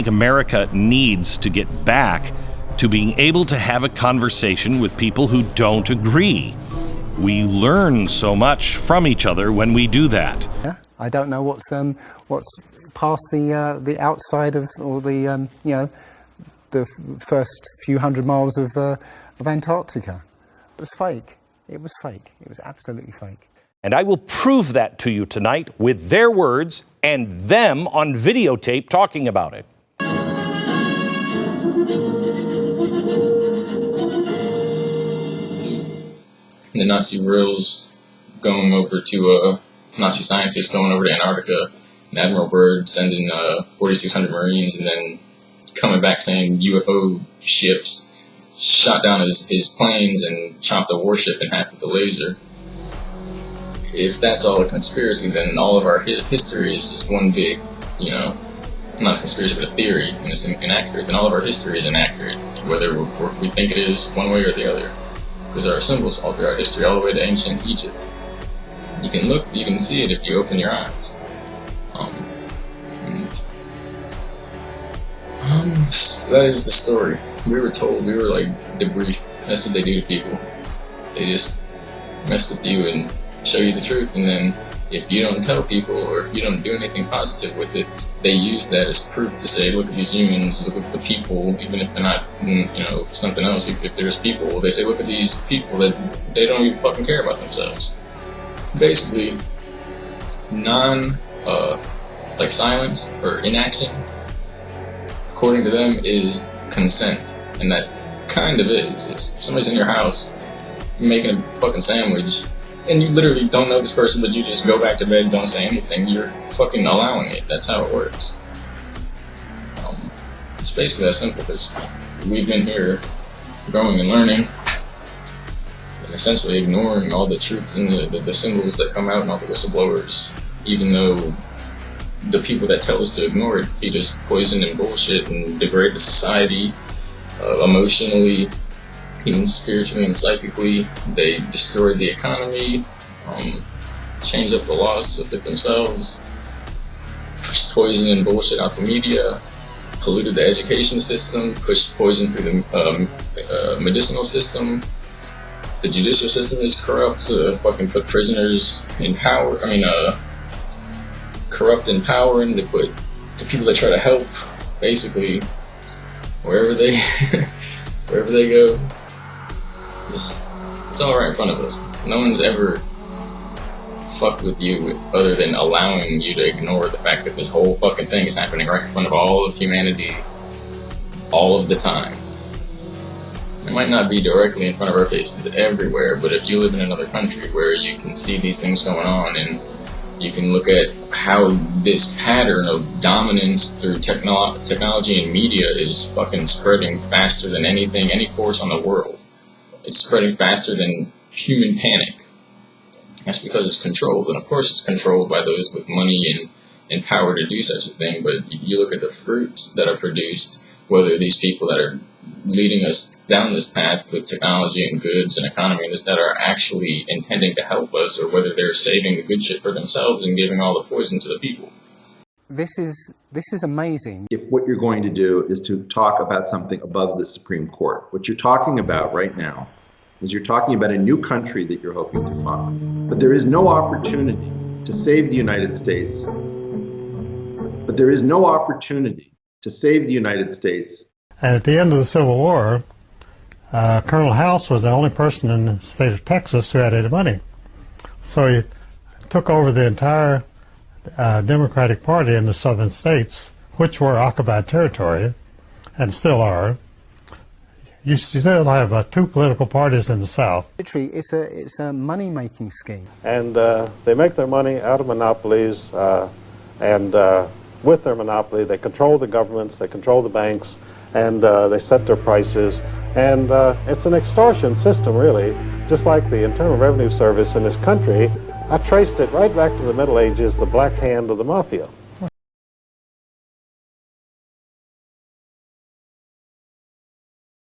America needs to get back to being able to have a conversation with people who don't agree. We learn so much from each other when we do that. Yeah, I don't know what's past the outside of, or the the first few hundred miles of Antarctica. It was fake. It was fake. It was absolutely fake. And I will prove that to you tonight with their words and them on videotape talking about it. The Nazi reals going over to Nazi scientists going over to Antarctica, and Admiral Byrd sending 4,600 Marines, and then coming back saying UFO ships shot down his planes and chopped a warship in half with a laser. If that's all a conspiracy, then all of our history is just one big, not a conspiracy but a theory, and it's inaccurate. Then all of our history is inaccurate, whether we think it is one way or the other. Because there are symbols all throughout history, all the way to ancient Egypt. You can look, you can see it if you open your eyes. That is the story. We were told, we were like debriefed. That's what they do to people. They just mess with you and show you the truth, and then if you don't tell people or if you don't do anything positive with it, they use that as proof to say, look at these humans, look at the people, even if they're not, something else. If there's people, they say, look at these people that they don't even fucking care about themselves. Basically, silence or inaction, according to them, is consent, and that kind of is. If somebody's in your house making a fucking sandwich, and you literally don't know this person, but you just go back to bed, don't say anything, you're fucking allowing it. That's how it works. It's basically that simple, because we've been here growing and learning, and essentially ignoring all the truths and the symbols that come out and all the whistleblowers, even though the people that tell us to ignore it feed us poison and bullshit and degrade the society emotionally, even spiritually and psychically. They destroyed the economy, changed up the laws to fit themselves, pushed poison and bullshit out the media, polluted the education system, pushed poison through the medicinal system. The judicial system is corrupt, fucking put prisoners in power, corrupt in power, and they put the people that try to help, basically, wherever they go. It's all right in front of us. No one's ever fucked with you other than allowing you to ignore the fact that this whole fucking thing is happening right in front of all of humanity all of the time. It might not be directly in front of our faces everywhere, but if you live in another country where you can see these things going on, and you can look at how this pattern of dominance through technology and media is fucking spreading faster than anything, any force on the world. It's spreading faster than human panic. That's because it's controlled, and of course it's controlled by those with money and power to do such a thing, but you look at the fruits that are produced, whether these people that are leading us down this path with technology and goods and economy and this that are actually intending to help us, or whether they're saving the good shit for themselves and giving all the poison to the people. This is amazing. If what you're going to do is to talk about something above the Supreme Court, what you're talking about right now is you're talking about a new country that you're hoping to fund. But there is no opportunity to save the United States. But there is no opportunity to save the United States. And at the end of the Civil War, Colonel House was the only person in the state of Texas who had any money. So he took over the entire Democratic Party in the southern states, which were occupied territory, and still are. You still have two political parties in the South. It's a money-making scheme. And they make their money out of monopolies, and with their monopoly, they control the governments, they control the banks, and they set their prices. And it's an extortion system, really, just like the Internal Revenue Service in this country. I traced it right back to the Middle Ages, the Black Hand of the Mafia.